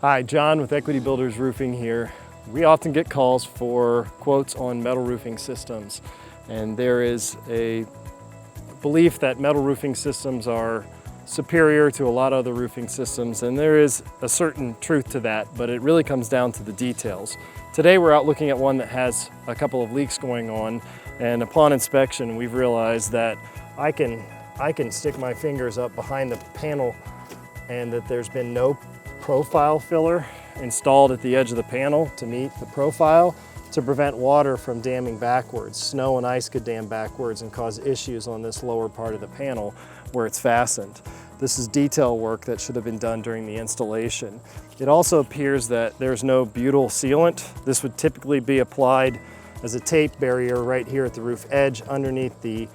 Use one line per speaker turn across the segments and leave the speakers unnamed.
Hi, John with Equity Builders Roofing here. We often get calls for quotes on metal roofing systems, and there is a belief that metal roofing systems are superior to a lot of other roofing systems, and there is a certain truth to that, but it really comes down to the details. Today we're out looking at one that has a couple of leaks going on, and upon inspection we've realized that I can stick my fingers up behind the panel and that there's been no profile filler installed at the edge of the panel to meet the profile to prevent water from damming backwards. Snow and ice could dam backwards and cause issues on this lower part of the panel where it's fastened. This is detail work that should have been done during the installation. It also appears that there's no butyl sealant. This would typically be applied as a tape barrier right here at the roof edge underneath the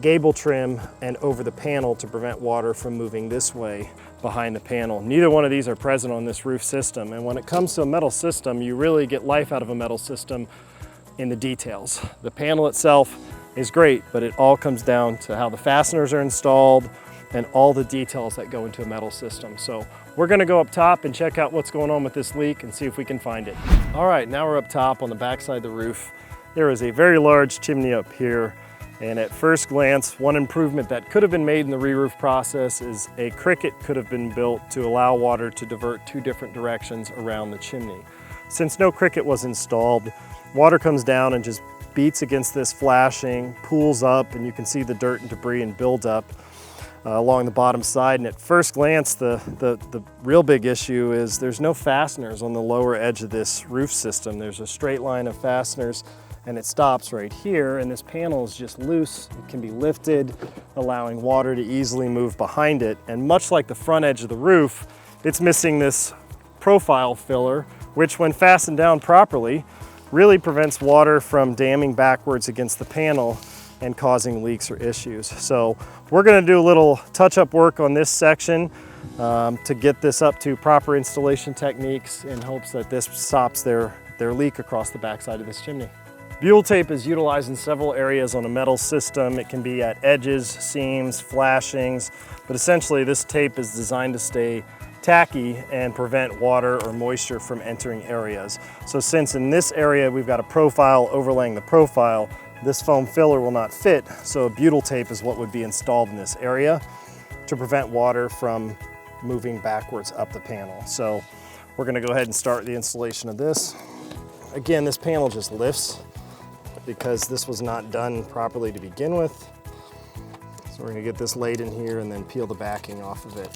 gable trim and over the panel to prevent water from moving this way behind the panel. Neither one of these are present on this roof system, and when it comes to a metal system, you really get life out of a metal system in the details. The panel itself is great, but it all comes down to how the fasteners are installed and all the details that go into a metal system. So we're gonna go up top and check out what's going on with this leak and see if we can find it. All right, now we're up top on the backside of the roof. There is a very large chimney up here. And at first glance, one improvement that could have been made in the re-roof process is a cricket could have been built to allow water to divert two different directions around the chimney. Since no cricket was installed, water comes down and just beats against this flashing, pools up, and you can see the dirt and debris and buildup along the bottom side. And at first glance, the real big issue is there's no fasteners on the lower edge of this roof system. There's a straight line of fasteners and it stops right here, and this panel is just loose. It can be lifted, allowing water to easily move behind it. And much like the front edge of the roof, it's missing this profile filler, which when fastened down properly, really prevents water from damming backwards against the panel and causing leaks or issues. So we're gonna do a little touch-up work on this section to get this up to proper installation techniques in hopes that this stops their leak across the backside of this chimney. Butyl tape is utilized in several areas on a metal system. It can be at edges, seams, flashings, but essentially this tape is designed to stay tacky and prevent water or moisture from entering areas. So since in this area we've got a profile overlaying the profile, this foam filler will not fit, so butyl tape is what would be installed in this area to prevent water from moving backwards up the panel. So we're gonna go ahead and start the installation of this. Again, this panel just lifts because this was not done properly to begin with. So we're gonna get this laid in here and then peel the backing off of it.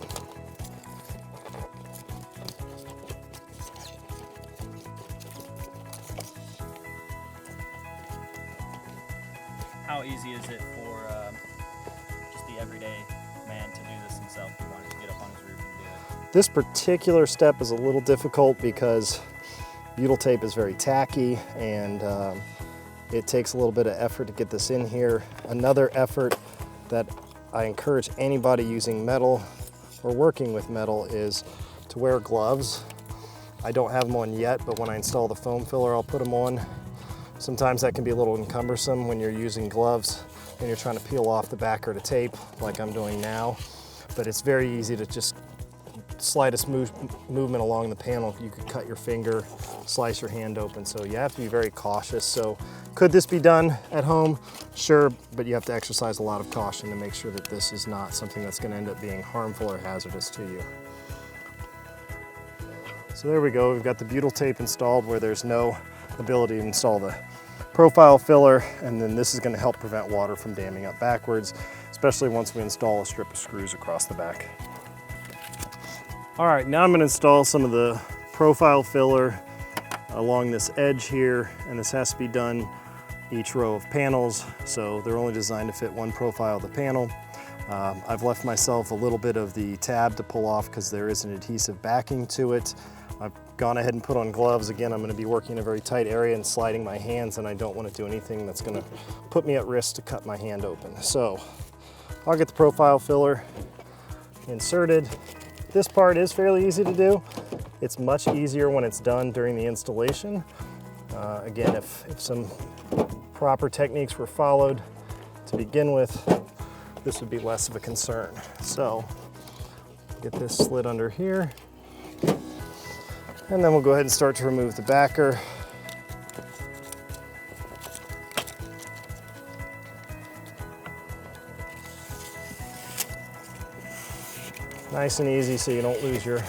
How easy is it for just the everyday man to do this himself? He wanted to get up on his roof and do it.
This particular step is a little difficult because butyl tape is very tacky and it takes a little bit of effort to get this in here. Another effort that I encourage anybody using metal or working with metal is to wear gloves. I don't have them on yet, but when I install the foam filler, I'll put them on. Sometimes that can be a little cumbersome when you're using gloves and you're trying to peel off the back or the tape like I'm doing now. But it's very easy to just slightest movement along the panel, you could cut your finger, slice your hand open. So you have to be very cautious. So could this be done at home? Sure, but you have to exercise a lot of caution to make sure that this is not something that's going to end up being harmful or hazardous to you. So there we go, we've got the butyl tape installed where there's no ability to install the profile filler, and then this is going to help prevent water from damming up backwards, especially once we install a strip of screws across the back. All right, now I'm going to install some of the profile filler along this edge here, and this has to be done each row of panels, so they're only designed to fit one profile of the panel. I've left myself a little bit of the tab to pull off because there is an adhesive backing to it. I've gone ahead and put on gloves. Again, I'm going to be working in a very tight area and sliding my hands, and I don't want to do anything that's going to put me at risk to cut my hand open. So I'll get the profile filler inserted. This part is fairly easy to do. It's much easier when it's done during the installation. Again, if some proper techniques were followed to begin with, this would be less of a concern. So get this slid under here. And then we'll go ahead and start to remove the backer. Nice and easy so you don't lose your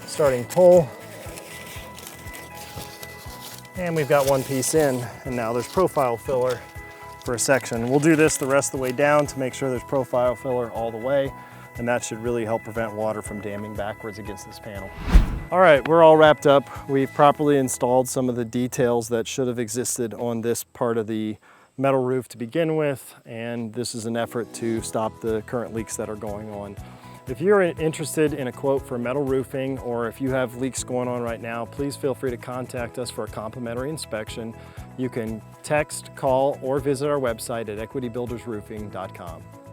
starting pull. And we've got one piece in, and now there's profile filler for a section. We'll do this the rest of the way down to make sure there's profile filler all the way, and that should really help prevent water from damming backwards against this panel. All right, we're all wrapped up. We've properly installed some of the details that should have existed on this part of the metal roof to begin with, and this is an effort to stop the current leaks that are going on. If you're interested in a quote for metal roofing, or if you have leaks going on right now, please feel free to contact us for a complimentary inspection. You can text, call, or visit our website at equitybuildersroofing.com.